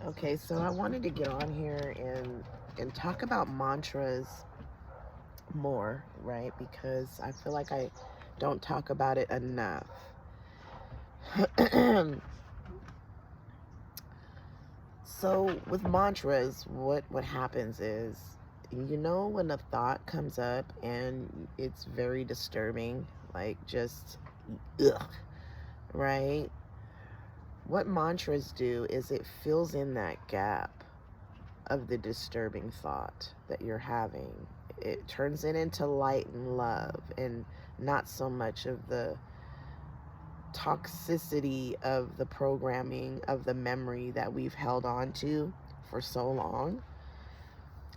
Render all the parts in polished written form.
Okay, so I wanted to get on here and talk about mantras more, right? Because I feel like I don't talk about it enough. So with mantras, what happens is, when a thought comes up and it's very disturbing, like just ugh, right? What mantras do is it fills in that gap of the disturbing thought that you're having. It turns it into light and love, and not so much of the toxicity of the programming of the memory that we've held on to for so long.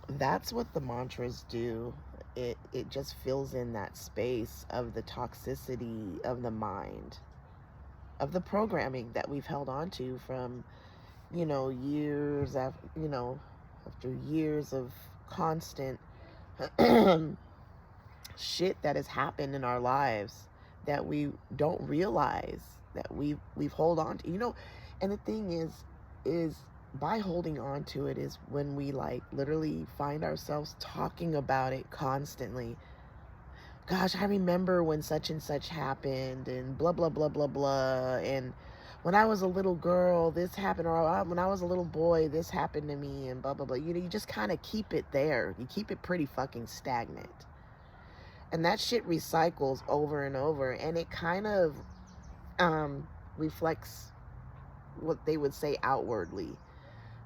That's what the mantras do. It just fills in that space of the toxicity of the mind, of the programming that we've held on to from, years after, after years of constant shit that has happened in our lives that we don't realize that we've hold on to, and the thing is by holding on to it is when we like literally find ourselves talking about it constantly. Gosh, I remember when such and such happened and blah blah blah blah blah, and when I was a little girl this happened, or when I was a little boy this happened to me, and blah blah blah. You just kind of keep it there. You keep it pretty fucking stagnant. And that shit recycles over and over, and it kind of reflects what they would say outwardly,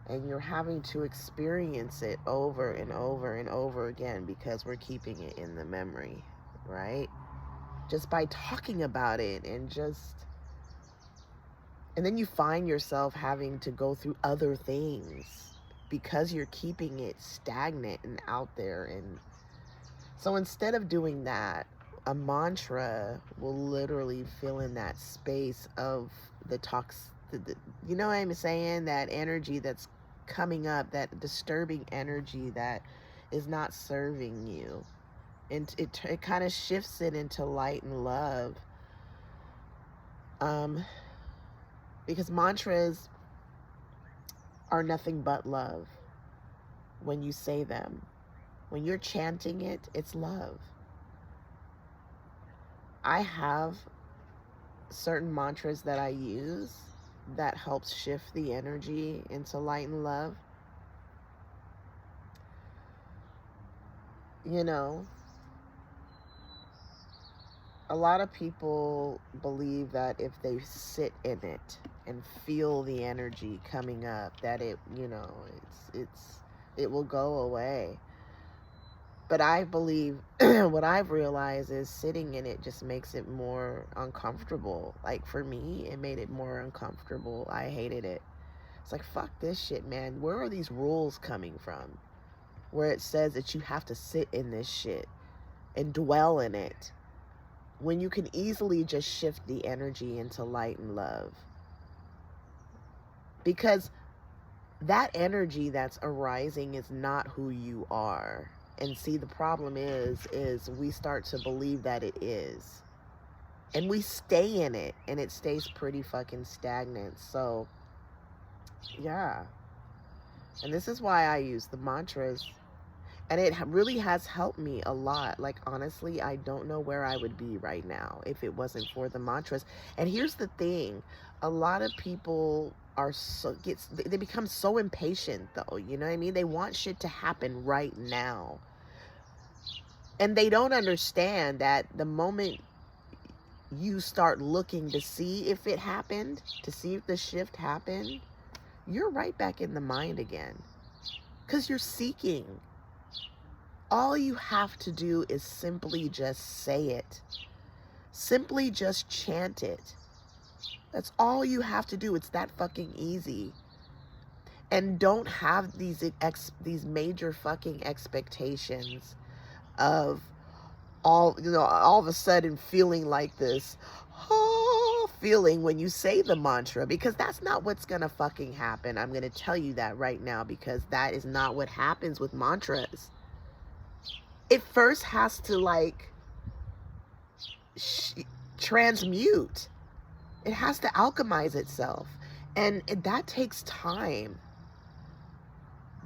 and you're having to experience it over and over and over again because we're keeping it in the memory, right? Just by talking about it, and then you find yourself having to go through other things because you're keeping it stagnant and out there. And so instead of doing that, a mantra will literally fill in that space of the you know what I'm saying? That energy that's coming up, that disturbing energy that is not serving you. And it kind of shifts it into light and love. Um, because mantras are nothing but love when you say them. When you're chanting it, it's love. I have certain mantras that I use that helps shift the energy into light and love. You know, a lot of people believe that if they sit in it and feel the energy coming up, that it will go away. But I believe what I've realized is sitting in it just makes it more uncomfortable. Like for me, it made it more uncomfortable. I hated it. It's like, fuck this shit, man. Where are these rules coming from? Where it says that you have to sit in this shit and dwell in it, when you can easily just shift the energy into light and love. Because that energy that's arising is not who you are. And see, the problem is we start to believe that it is. And we stay in it, and it stays pretty fucking stagnant. So, yeah. And this is why I use the mantras. And it really has helped me a lot. Like, honestly, I don't know where I would be right now if it wasn't for the mantras. And here's the thing. A lot of people they become so impatient, though. You know what I mean? They want shit to happen right now. And they don't understand that the moment you start looking to see if it happened, to see if the shift happened, you're right back in the mind again. Because you're seeking. All you have to do is simply just say it. Simply just chant it. That's all you have to do. It's that fucking easy. And don't have these major fucking expectations of all of a sudden feeling like this feeling when you say the mantra, because that's not what's gonna fucking happen. I'm gonna tell you that right now, because that is not what happens with mantras. It first has to like transmute. It has to alchemize itself, and that takes time.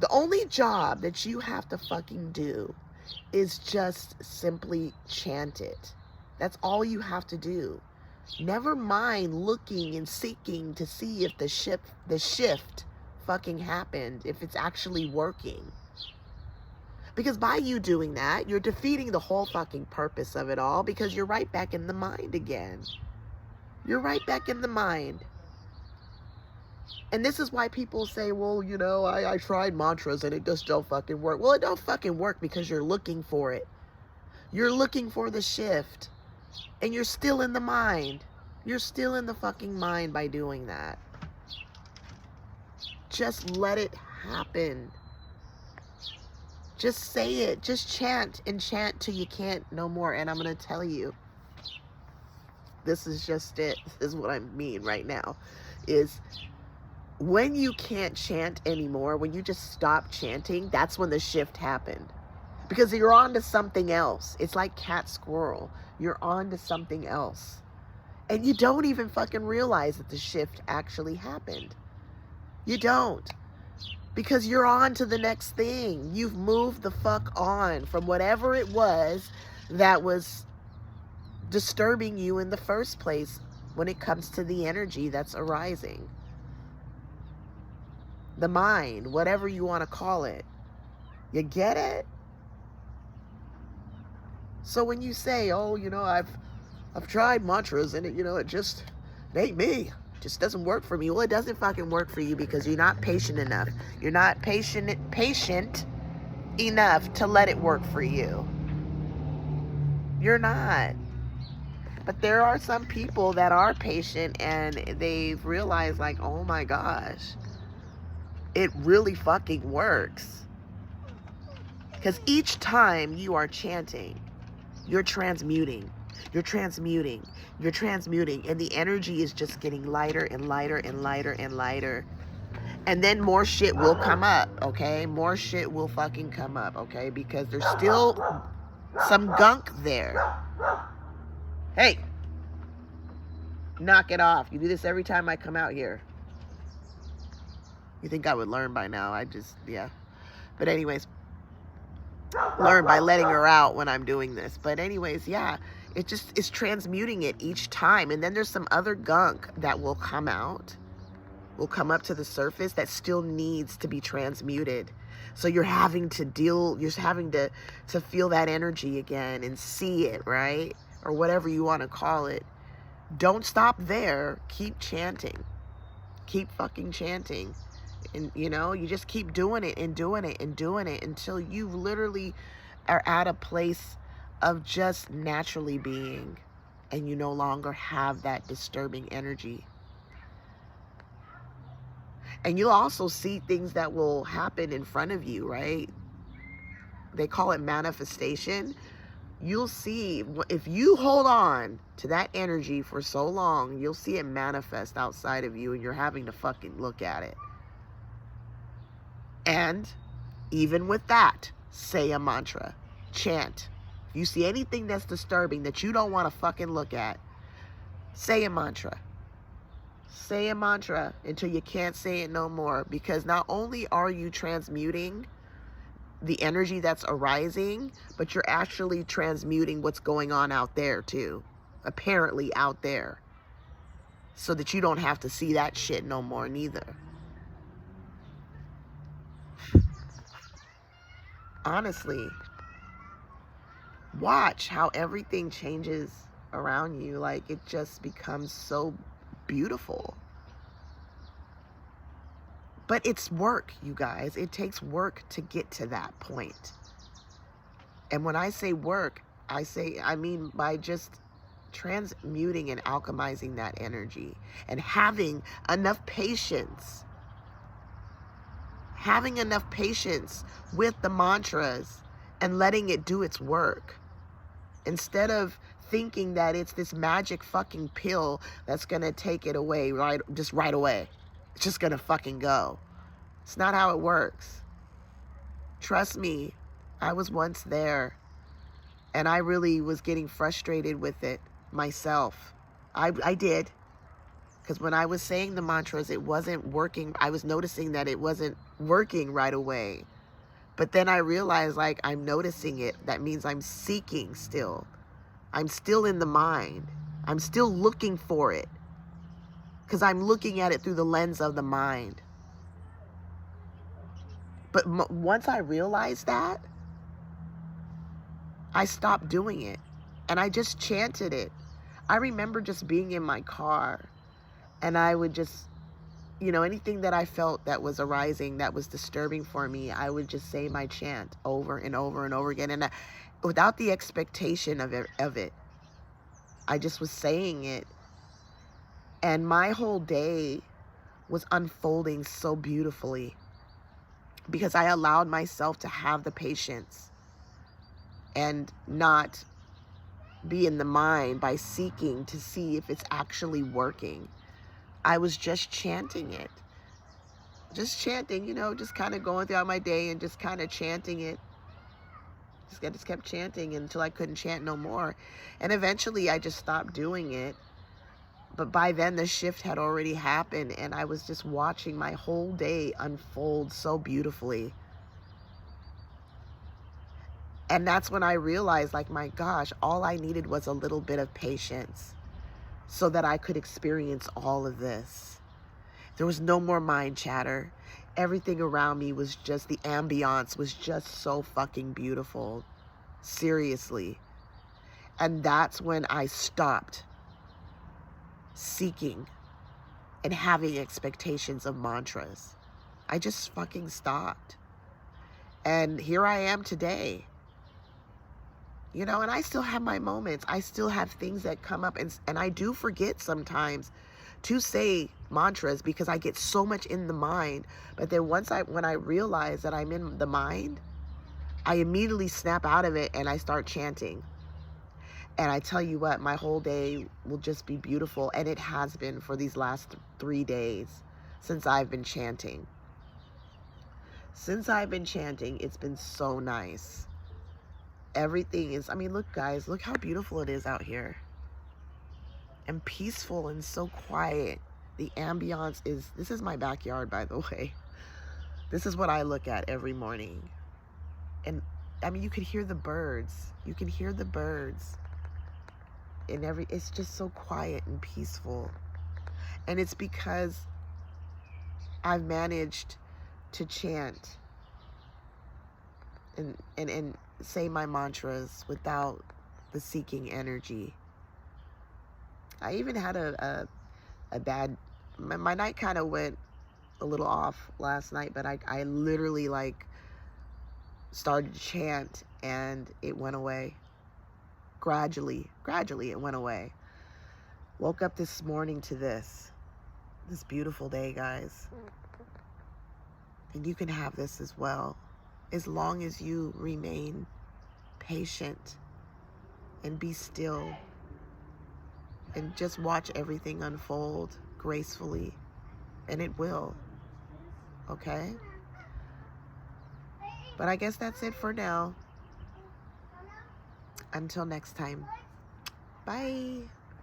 The only job that you have to fucking do is just simply chant it. That's all you have to do. Never mind looking and seeking to see if the shift fucking happened, if it's actually working. Because by you doing that, you're defeating the whole fucking purpose of it all, because you're right back in the mind again. You're right back in the mind. And this is why people say, well, you know, I tried mantras and it just don't fucking work. Well, it don't fucking work because you're looking for it. You're looking for the shift. And you're still in the mind. You're still in the fucking mind by doing that. Just let it happen. Just say it. Just chant and chant till you can't no more. And I'm going to tell you, this is just it. This is what I mean right now. Is when you can't chant anymore, when you just stop chanting, that's when the shift happened. Because you're on to something else. It's like cat squirrel. You're on to something else. And you don't even fucking realize that the shift actually happened. You don't. Because you're on to the next thing. You've moved the fuck on from whatever it was that was disturbing you in the first place when it comes to the energy that's arising. The mind, whatever you want to call it. You get it? So when you say, oh, you know, I've tried mantras and it, you know, it ain't me. It just doesn't work for me. Well, it doesn't fucking work for you because you're not patient enough. You're not patient enough to let it work for you. You're not. But there are some people that are patient and they've realized, like, oh my gosh, it really fucking works. Because each time you are chanting, you're transmuting. You're transmuting. You're transmuting. And the energy is just getting lighter and lighter and lighter and lighter. And then more shit will come up, okay? More shit will fucking come up, okay? Because there's still some gunk there. Hey! Knock it off. You do this every time I come out here. You think I would learn by now. Yeah. But anyways, learn by letting her out when I'm doing this. But anyways, yeah, it's transmuting it each time. And then there's some other gunk that will come out, will come up to the surface that still needs to be transmuted. So you're having to feel that energy again and see it, right? Or whatever you want to call it. Don't stop there. Keep chanting. Keep fucking chanting. And, you know, you just keep doing it and doing it and doing it until you literally are at a place of just naturally being, and you no longer have that disturbing energy. And you'll also see things that will happen in front of you, right? They call it manifestation. You'll see, if you hold on to that energy for so long, you'll see it manifest outside of you, and you're having to fucking look at it. And even with that, say a mantra. Chant. If you see anything that's disturbing that you don't want to fucking look at, say a mantra. Say a mantra until you can't say it no more. Because not only are you transmuting the energy that's arising, but you're actually transmuting what's going on out there too. Apparently out there. So that you don't have to see that shit no more neither. Honestly, watch how everything changes around you. Like, it just becomes so beautiful. But it's work, you guys. It takes work to get to that point. And when I say work, I mean by just transmuting and alchemizing that energy and having enough patience. Having enough patience with the mantras and letting it do its work. Instead of thinking that it's this magic fucking pill that's going to take it away right away. It's just going to fucking go. It's not how it works. Trust me, I was once there. And I really was getting frustrated with it myself. I did. Because when I was saying the mantras, it wasn't working. I was noticing that it wasn't working right away. But then I realized, like, I'm noticing it. That means I'm seeking still. I'm still in the mind. I'm still looking for it. Because I'm looking at it through the lens of the mind. But once I realized that, I stopped doing it. And I just chanted it. I remember just being in my car. And I would just, you know, anything that I felt that was arising, that was disturbing for me, I would just say my chant over and over and over again. And without the expectation of it, I just was saying it. And my whole day was unfolding so beautifully because I allowed myself to have the patience and not be in the mind by seeking to see if it's actually working. I was just chanting it. Just chanting, you know, just kind of going throughout my day and just kind of chanting it. Just kept chanting until I couldn't chant no more. And eventually I just stopped doing it. But by then the shift had already happened and I was just watching my whole day unfold so beautifully. And that's when I realized, like, my gosh, all I needed was a little bit of patience so that I could experience all of this. There was no more mind chatter. Everything around me was just, the ambiance was just so fucking beautiful. Seriously. And that's when I stopped seeking and having expectations of mantras. I just fucking stopped. And here I am today. You know, and I still have my moments. I still have things that come up, and I do forget sometimes to say mantras because I get so much in the mind. But then when I realize that I'm in the mind, I immediately snap out of it and I start chanting. And I tell you what, my whole day will just be beautiful. And it has been for these last 3 days since I've been chanting. Since I've been chanting, it's been so nice. Everything is, I mean, look guys, look how beautiful it is out here. And peaceful and so quiet. The ambiance is, this is my backyard, by the way. This is what I look at every morning. And I mean, you can hear the birds. You can hear the birds. And it's just so quiet and peaceful. And it's because I've managed to chant and say my mantras without the seeking energy. I even had a bad, my night kind of went a little off last night, but I literally like started to chant and it went away. Gradually it went away. Woke up this morning to this beautiful day, guys. And you can have this as well, as long as you remain patient and be still and just watch everything unfold gracefully, and it will, okay? But I guess that's it for now. Until next time. Bye.